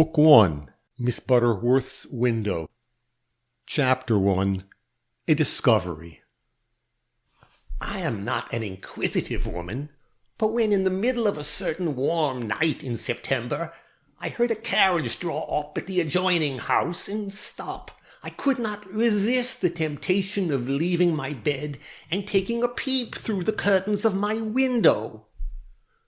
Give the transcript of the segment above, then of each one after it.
Book 1, Miss Butterworth's Window. Chapter 1, A Discovery. I am not an inquisitive woman, but when in the middle of a certain warm night in September, I heard a carriage draw up at the adjoining house and stop, I could not resist the temptation of leaving my bed and taking a peep through the curtains of my window.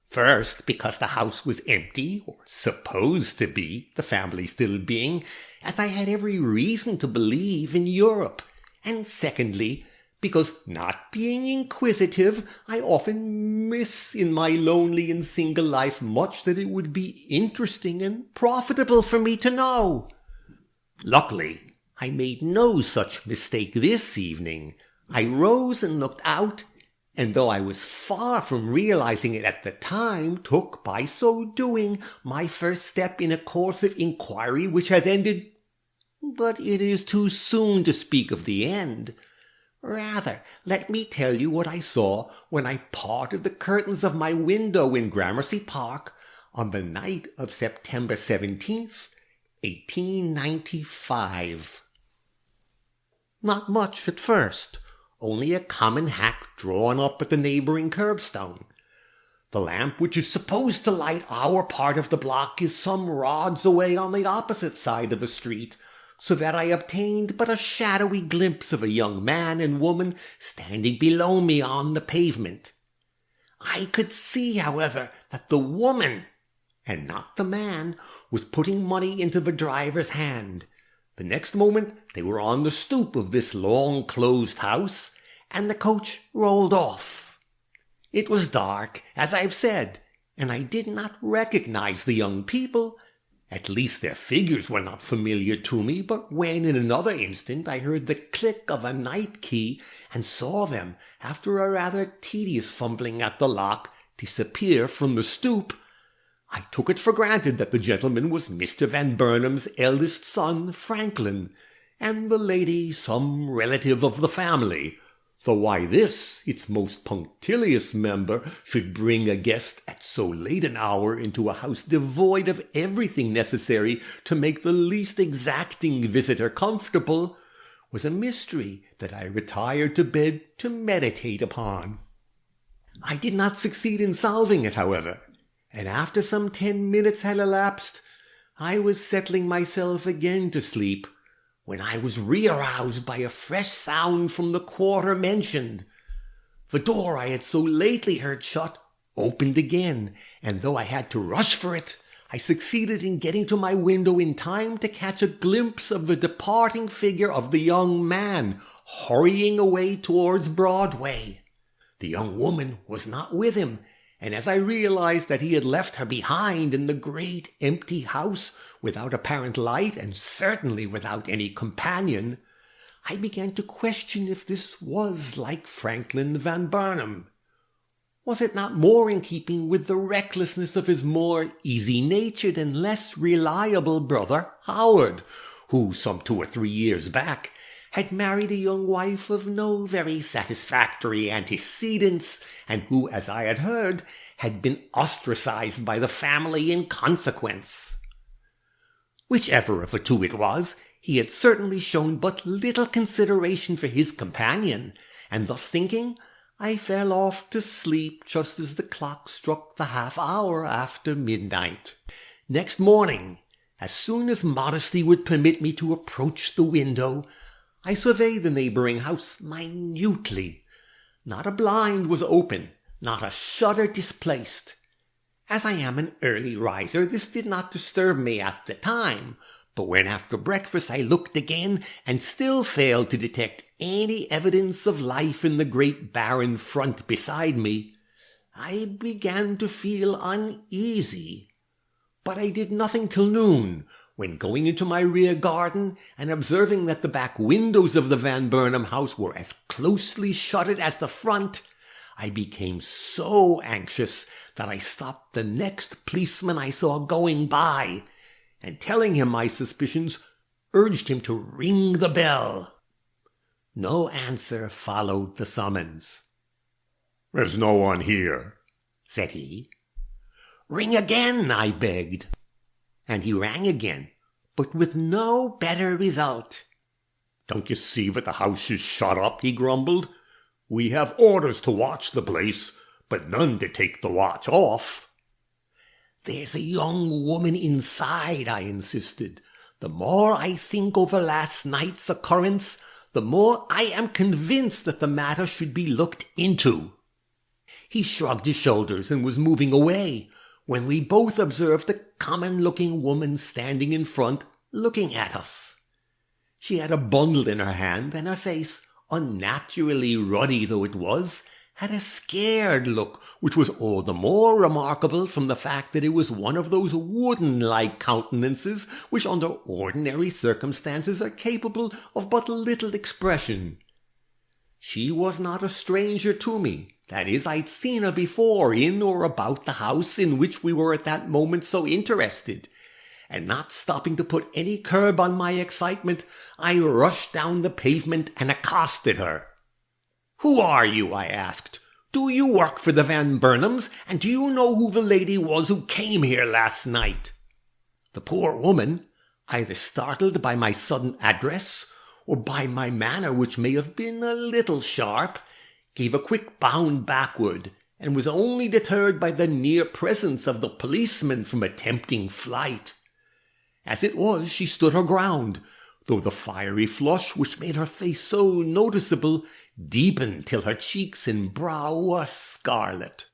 First, because the house was empty, or supposed to be, the family still being, as I had every reason to believe in Europe, and secondly, because not being inquisitive, I often miss in my lonely and single life much that it would be interesting and profitable for me to know. Luckily, I made no such mistake this evening. I rose and looked out, and though I was far from realizing it at the time, took, by so doing, my first step in a course of inquiry which has ended— but it is too soon to speak of the end. Rather, let me tell you what I saw when I parted the curtains of my window in Gramercy Park on the night of September 17th, 1895. Not much at first. Only a common hack drawn up at the neighbouring curbstone. The lamp which is supposed to light our part of the block is some rods away on the opposite side of the street, so that I obtained but a shadowy glimpse of a young man and woman standing below me on the pavement. I could see, however, that the woman, and not the man, was putting money into the driver's hand. The next moment they were on the stoop of this long-closed house, and the coach rolled off. It was dark, as I've said, and I did not recognize the young people. At least their figures were not familiar to me, but when in another instant I heard the click of a night key and saw them, after a rather tedious fumbling at the lock, disappear from the stoop, I took it for granted that the gentleman was Mr. Van Burnham's eldest son, Franklin, and the lady some relative of the family, though why this, its most punctilious member, should bring a guest at so late an hour into a house devoid of everything necessary to make the least exacting visitor comfortable, was a mystery that I retired to bed to meditate upon. I did not succeed in solving it, however, and after some 10 minutes had elapsed, I was settling myself again to sleep, when I was re-aroused by a fresh sound from the quarter mentioned. The door I had so lately heard shut opened again, and though I had to rush for it, I succeeded in getting to my window in time to catch a glimpse of the departing figure of the young man, hurrying away towards Broadway. The young woman was not with him, and as I realized that he had left her behind in the great empty house without apparent light and certainly without any companion, I began to question if this was like Franklin Van Burnham. Was it not more in keeping with the recklessness of his more easy-natured and less reliable brother, Howard, who some 2 or 3 years back had married a young wife of no very satisfactory antecedents, and who, as I had heard, had been ostracized by the family in consequence? Whichever of the two it was, he had certainly shown but little consideration for his companion, and thus thinking, I fell off to sleep just as the clock struck the half-hour after midnight. Next morning, as soon as modesty would permit me to approach the window, I surveyed the neighbouring house minutely. Not a blind was open, not a shutter displaced. As I am an early riser, this did not disturb me at the time, but when after breakfast I looked again and still failed to detect any evidence of life in the great barren front beside me, I began to feel uneasy. But I did nothing till noon, when going into my rear garden and observing that the back windows of the Van Burnham house were as closely shuttered as the front, I became so anxious that I stopped the next policeman I saw going by, and telling him my suspicions, urged him to ring the bell. No answer followed the summons. "There's no one here," said he. "Ring again," I begged. and he rang again, but with no better result. "Don't you see that the house is shut up?" he grumbled. "We have orders to watch the place, but none to take the watch off." "There's a young woman inside," I insisted. "The more I think over last night's occurrence, the more I am convinced that the matter should be looked into." He shrugged his shoulders and was moving away, when we both observed a common-looking woman standing in front, looking at us. She had a bundle in her hand, and her face, unnaturally ruddy though it was, had a scared look, which was all the more remarkable from the fact that it was one of those wooden-like countenances which under ordinary circumstances are capable of but little expression. She was not a stranger to me. That is, I'd seen her before in or about the house in which we were at that moment so interested, and not stopping to put any curb on my excitement, I rushed down the pavement and accosted her. "Who are you?" I asked. "Do you work for the Van Burnhams, and do you know who the lady was who came here last night?" The poor woman, either startled by my sudden address, or by my manner, which may have been a little sharp, gave a quick bound backward, and was only deterred by the near presence of the policeman from attempting flight. As it was, she stood her ground, though the fiery flush which made her face so noticeable deepened till her cheeks and brow were scarlet.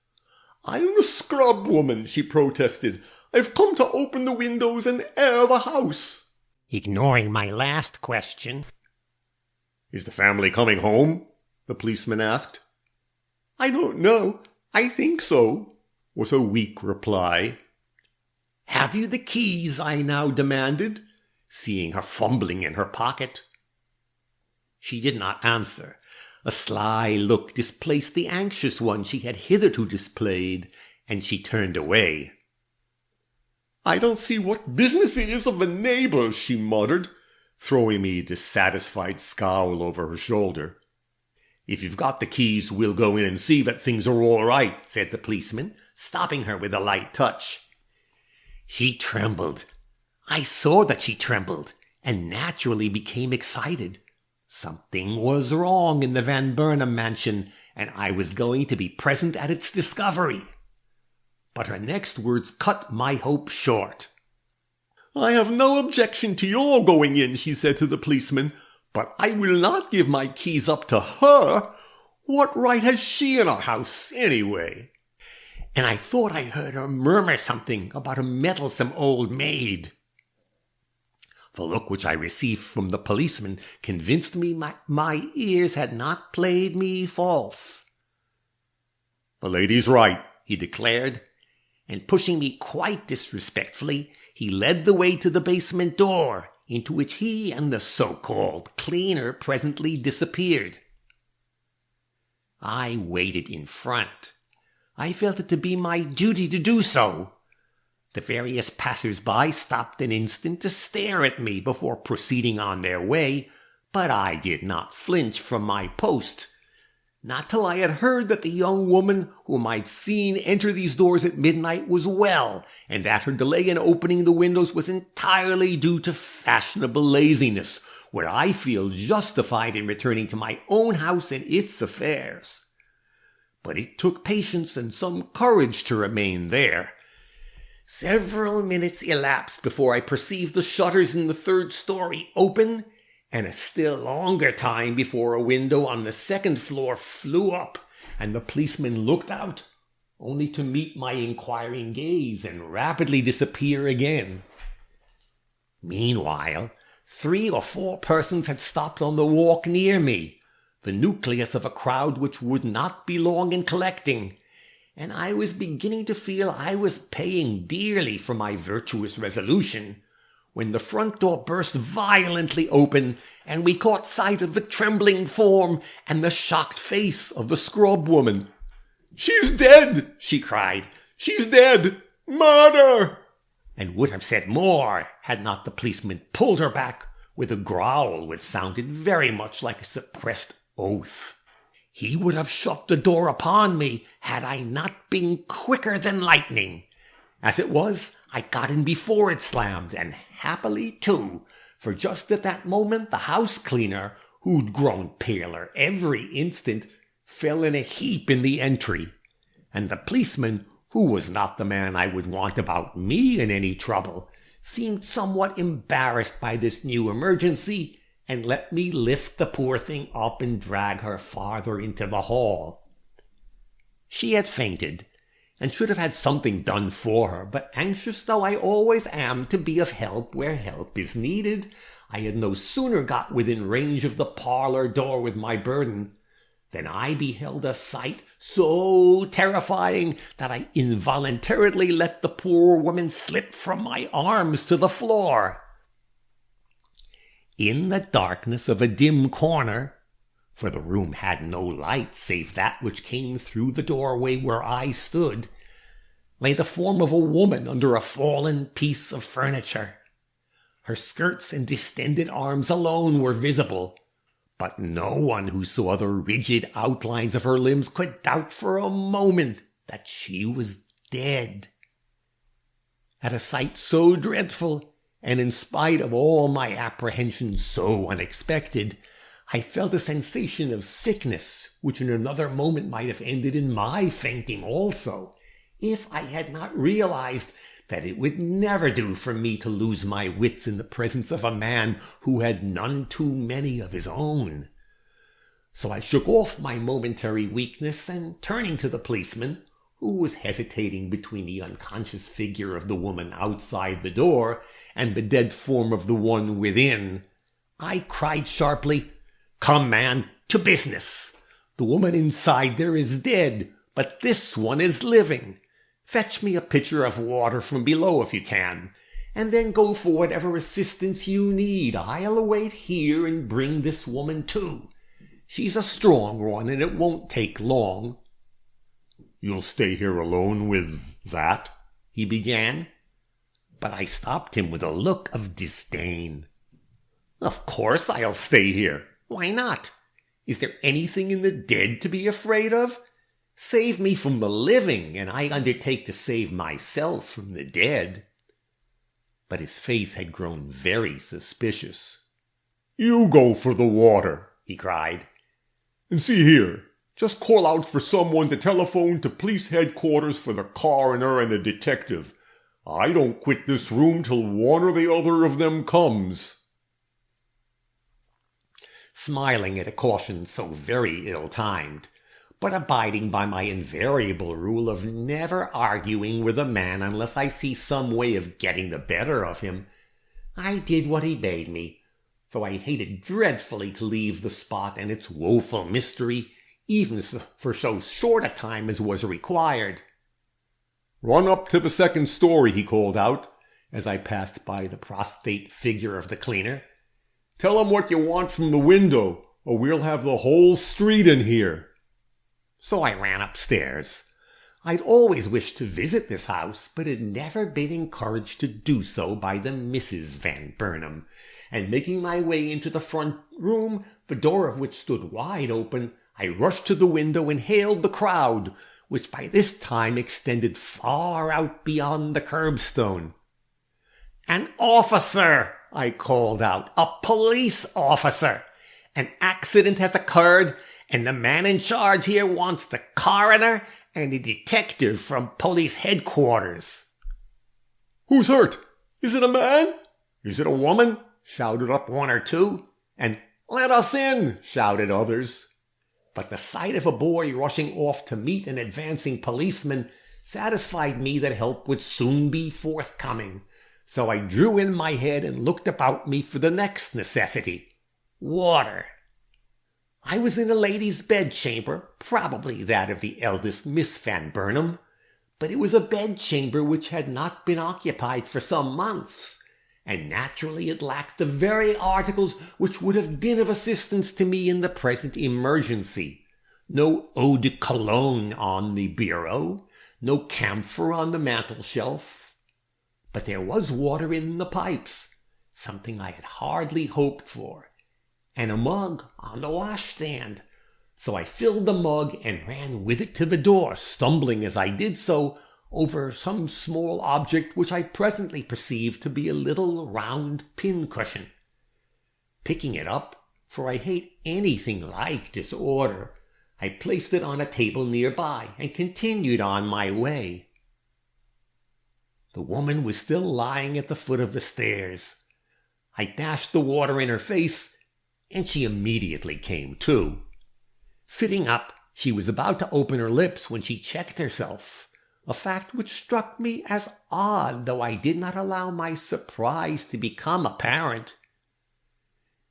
"I'm a scrub woman," she protested. "I've come to open the windows and air the house." Ignoring my last question, "Is the family coming home?" the policeman asked. "I don't know. I think so," was her weak reply. "Have you the keys?" I now demanded, seeing her fumbling in her pocket. She did not answer. A sly look displaced the anxious one she had hitherto displayed, and she turned away. "I don't see what business it is of the neighbors," she muttered, throwing me a dissatisfied scowl over her shoulder. "If you've got the keys, we'll go in and see that things are all right," said the policeman, stopping her with a light touch. She trembled. I saw that she trembled, and naturally became excited. Something was wrong in the Van Burnham mansion, and I was going to be present at its discovery. But her next words cut my hope short. "I have no objection to your going in," she said to the policeman, "but I will not give my keys up to her. What right has she in our house, anyway?" And I thought I heard her murmur something about a meddlesome old maid. The look which I received from the policeman convinced me my ears had not played me false. "The lady's right," he declared, and pushing me quite disrespectfully, he led the way to the basement door, into which he and the so-called cleaner presently disappeared. I waited in front. I felt it to be my duty to do so. The various passers-by stopped an instant to stare at me before proceeding on their way, but I did not flinch from my post. Not till I had heard that the young woman whom I'd seen enter these doors at midnight was well, and that her delay in opening the windows was entirely due to fashionable laziness, where I feel justified in returning to my own house and its affairs. But it took patience and some courage to remain there. Several minutes elapsed before I perceived the shutters in the third story open, and a still longer time before a window on the second floor flew up, and the policeman looked out, only to meet my inquiring gaze and rapidly disappear again. Meanwhile, 3 or 4 persons had stopped on the walk near me, the nucleus of a crowd which would not be long in collecting, and I was beginning to feel I was paying dearly for my virtuous resolution, when the front door burst violently open, and we caught sight of the trembling form and the shocked face of the scrub woman. "She's dead!" she cried. "She's dead! Murder!" and would have said more had not the policeman pulled her back with a growl which sounded very much like a suppressed oath. He would have shut the door upon me had I not been quicker than lightning. As it was, I got in before it slammed, and happily too, for just at that moment the house cleaner, who'd grown paler every instant, fell in a heap in the entry, and the policeman, who was not the man I would want about me in any trouble, seemed somewhat embarrassed by this new emergency, and let me lift the poor thing up and drag her farther into the hall. She had fainted, and should have had something done for her, but anxious though I always am to be of help where help is needed, I had no sooner got within range of the parlor door with my burden than I beheld a sight so terrifying that I involuntarily let the poor woman slip from my arms to the floor. In the darkness of a dim corner, for the room had no light save that which came through the doorway where I stood, lay the form of a woman under a fallen piece of furniture. Her skirts and distended arms alone were visible, but no one who saw the rigid outlines of her limbs could doubt for a moment that she was dead. At a sight so dreadful, and in spite of all my apprehensions so unexpected, I felt a sensation of sickness, which in another moment might have ended in my fainting also, if I had not realized that it would never do for me to lose my wits in the presence of a man who had none too many of his own. So I shook off my momentary weakness, and turning to the policeman, who was hesitating between the unconscious figure of the woman outside the door and the dead form of the one within, I cried sharply, "Come, man, to business. The woman inside there is dead, but this one is living. Fetch me a pitcher of water from below if you can, and then go for whatever assistance you need. I'll await here and bring this woman to. She's a strong one, and it won't take long." "You'll stay here alone with that?" he began, but I stopped him with a look of disdain. "Of course I'll stay here. Why not? Is there anything in the dead to be afraid of? Save me from the living, and I undertake to save myself from the dead." But his face had grown very suspicious. "You go for the water," he cried. "And see here, just call out for someone to telephone to police headquarters for the coroner and the detective. I don't quit this room till one or the other of them comes." Smiling at a caution so very ill-timed, but abiding by my invariable rule of never arguing with a man unless I see some way of getting the better of him, I did what he bade me, for I hated dreadfully to leave the spot and its woeful mystery, even for so short a time as was required. "Run up to the second story," he called out, as I passed by the prostrate figure of the cleaner. "Tell him what you want from the window, or we'll have the whole street in here." So I ran upstairs. I'd always wished to visit this house, but had never been encouraged to do so by the Misses Van Burnham, and making my way into the front room, the door of which stood wide open, I rushed to the window and hailed the crowd, which by this time extended far out beyond the curbstone. "An officer!" I called out. "A police officer! An accident has occurred, and the man in charge here wants the coroner and a detective from police headquarters." "Who's hurt? Is it a man?" "Is it a woman?" shouted up one or two, and "Let us in!" shouted others. But the sight of a boy rushing off to meet an advancing policeman satisfied me that help would soon be forthcoming, so I drew in my head and looked about me for the next necessity: water. I was in a lady's bedchamber, probably that of the eldest Miss Van Burnham, but it was a bedchamber which had not been occupied for some months, and naturally it lacked the very articles which would have been of assistance to me in the present emergency. No eau de cologne on the bureau, no camphor on the mantel-shelf, but there was water in the pipes, something I had hardly hoped for, and a mug on the washstand. So I filled the mug and ran with it to the door, stumbling as I did so over some small object which I presently perceived to be a little round pincushion. Picking it up, for I hate anything like disorder, I placed it on a table nearby and continued on my way. The woman was still lying at the foot of the stairs. I dashed the water in her face, and she immediately came to. Sitting up, she was about to open her lips when she checked herself, a fact which struck me as odd, though I did not allow my surprise to become apparent.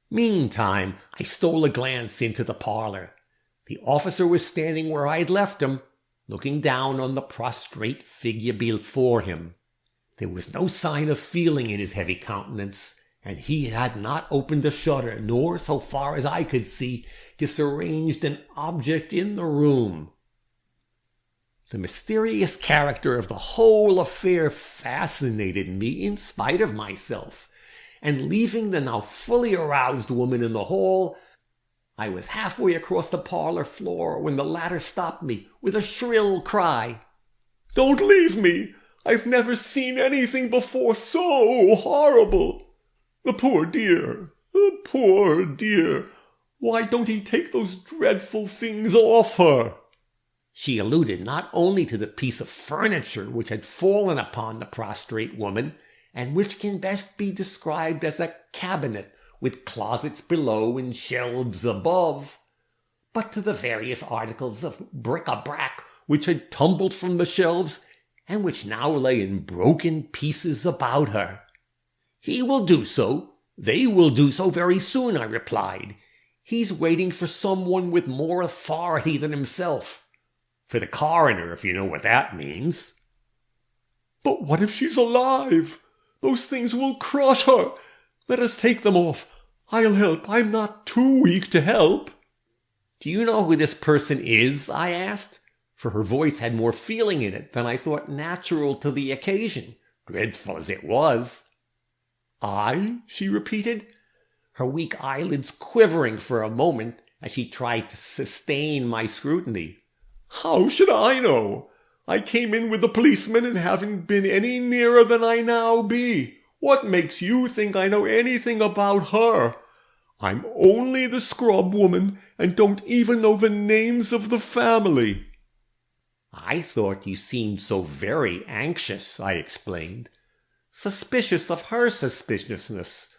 Meantime, I stole a glance into the parlor. The officer was standing where I had left him, looking down on the prostrate figure before him. There was no sign of feeling in his heavy countenance, and he had not opened a shutter, nor, so far as I could see, disarranged an object in the room. The mysterious character of the whole affair fascinated me in spite of myself, and leaving the now fully aroused woman in the hall, I was halfway across the parlor floor when the latter stopped me with a shrill cry. "Don't leave me! I've never seen anything before so horrible! The poor dear! The poor dear! Why don't he take those dreadful things off her?" She alluded not only to the piece of furniture which had fallen upon the prostrate woman, and which can best be described as a cabinet with closets below and shelves above, but to the various articles of bric-a-brac which had tumbled from the shelves and which now lay in broken pieces about her. "He will do so. They will do so very soon," I replied. "He's waiting for someone with more authority than himself. For the coroner, if you know what that means." "But what if she's alive? Those things will crush her. Let us take them off. I'll help. I'm not too weak to help." "Do you know who this person is?" I asked, for her voice had more feeling in it than I thought natural to the occasion, dreadful as it was. "I?" she repeated, her weak eyelids quivering for a moment as she tried to sustain my scrutiny. "How should I know? I came in with the policeman and haven't been any nearer than I now be. What makes you think I know anything about her? I'm only the scrub woman and don't even know the names of the family." "I thought you seemed so very anxious," I explained, "suspicious of her suspiciousness,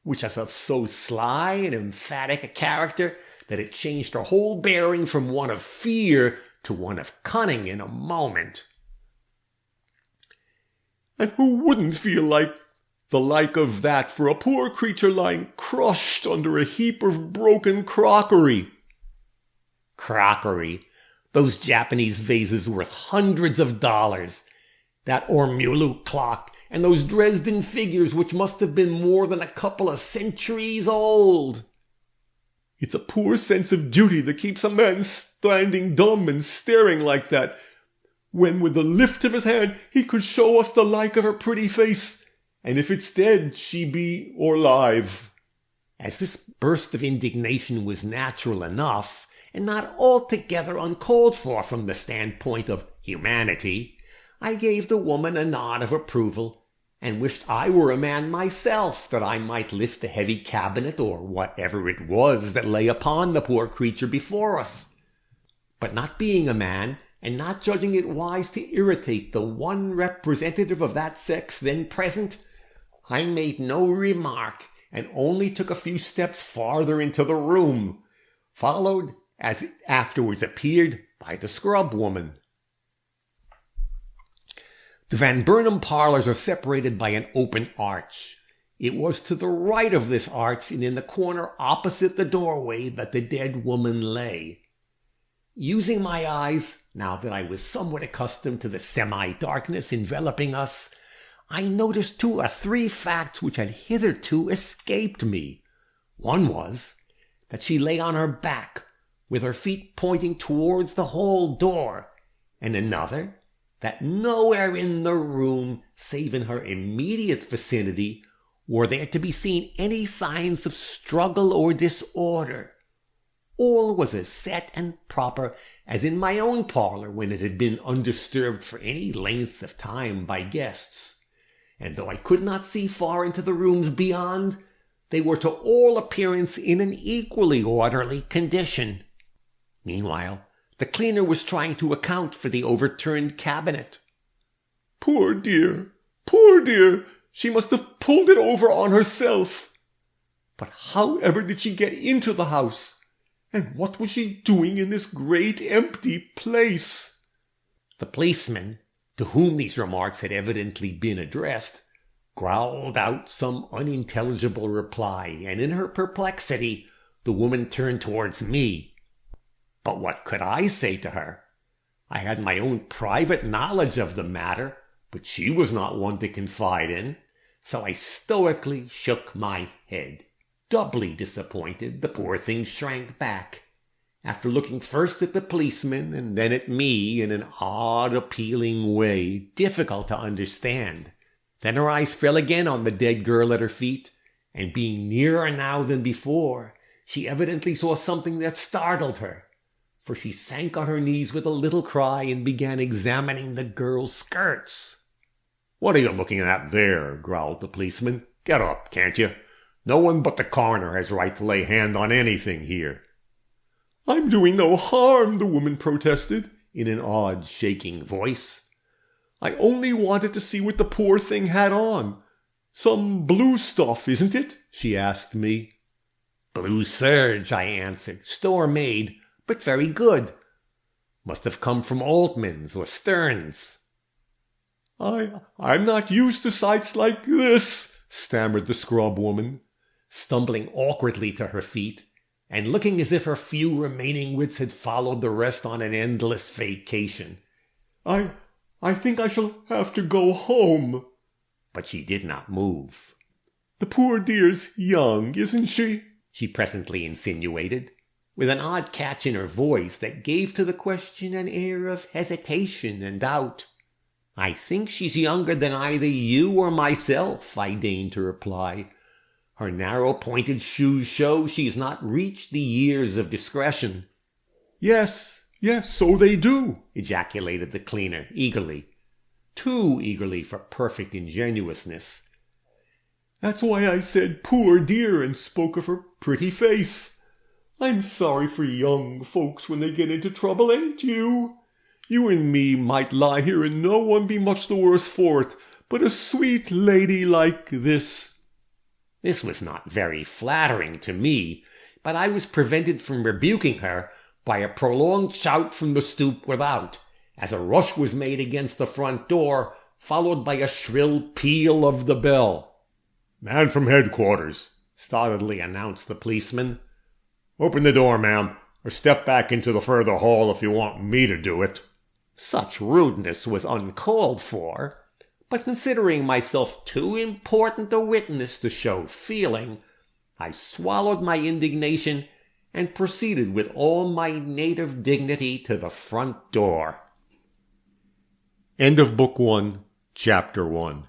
which is of so sly and emphatic a character that it changed her whole bearing from one of fear to one of cunning in a moment." "And who wouldn't feel like the like of that for a poor creature lying crushed under a heap of broken crockery?" "Crockery! Those Japanese vases worth hundreds of dollars, that Ormulu clock, and those Dresden figures which must have been more than a couple of centuries old." "It's a poor sense of duty that keeps a man standing dumb and staring like that, when with the lift of his hand he could show us the like of her pretty face, and if it's dead, she be or live." As this burst of indignation was natural enough, and not altogether uncalled for from the standpoint of humanity, I gave the woman a nod of approval, and wished I were a man myself, that I might lift the heavy cabinet, or whatever it was that lay upon the poor creature before us. But not being a man, and not judging it wise to irritate the one representative of that sex then present, I made no remark, and only took a few steps farther into the room, followed, as it afterwards appeared, by the scrub woman. The Van Burnham parlors are separated by an open arch. It was to the right of this arch and in the corner opposite the doorway that the dead woman lay. Using my eyes, now that I was somewhat accustomed to the semi-darkness enveloping us, I noticed 2 or 3 facts which had hitherto escaped me. One was that she lay on her back, with her feet pointing towards the hall door, and another, that nowhere in the room, save in her immediate vicinity, were there to be seen any signs of struggle or disorder. All was as set and proper as in my own parlour when it had been undisturbed for any length of time by guests, and though I could not see far into the rooms beyond, they were to all appearance in an equally orderly condition. Meanwhile, the cleaner was trying to account for the overturned cabinet. Poor dear, she must have pulled it over on herself. But how ever did she get into the house? And what was she doing in this great empty place? The policeman, to whom these remarks had evidently been addressed, growled out some unintelligible reply, and in her perplexity the woman turned towards me. But what could I say to her? I had my own private knowledge of the matter, but she was not one to confide in, so I stoically shook my head. Doubly disappointed, the poor thing shrank back, after looking first at the policeman and then at me in an odd, appealing way, difficult to understand. Then her eyes fell again on the dead girl at her feet, and being nearer now than before, she evidently saw something that startled her, for she sank on her knees with a little cry and began examining the girl's skirts. "What are you looking at there?" growled the policeman. "Get up, can't you? No one but the coroner has right to lay hand on anything here." "I'm doing no harm," the woman protested, in an odd, shaking voice. "I only wanted to see what the poor thing had on. Some blue stuff, isn't it?" she asked me. "Blue serge," I answered. "Store-made, but very good. Must have come from Altman's or Stern's." I'm not used to sights like this," stammered the scrub woman, stumbling awkwardly to her feet, and looking as if her few remaining wits had followed the rest on an endless vacation. I think I shall have to go home." But she did not move. "The poor dear's young, isn't she?" she presently insinuated, with an odd catch in her voice that gave to the question an air of hesitation and doubt. "I think she's younger than either you or myself," I deigned to reply. "Her narrow-pointed shoes show she's not reached the years of discretion." Yes, so they do," ejaculated the cleaner, eagerly. Too eagerly for perfect ingenuousness. "That's why I said poor dear and spoke of her pretty face. I'm sorry for young folks when they get into trouble, ain't you? You and me might lie here and no one be much the worse for it, but a sweet lady like this." This was not very flattering to me, but I was prevented from rebuking her by a prolonged shout from the stoop without, as a rush was made against the front door, followed by a shrill peal of the bell. "Man from headquarters," stolidly announced the policeman. "Open the door, ma'am, or step back into the further hall if you want me to do it." Such rudeness was uncalled for, but considering myself too important a witness to show feeling, I swallowed my indignation and proceeded with all my native dignity to the front door. End of Book 1, Chapter 1.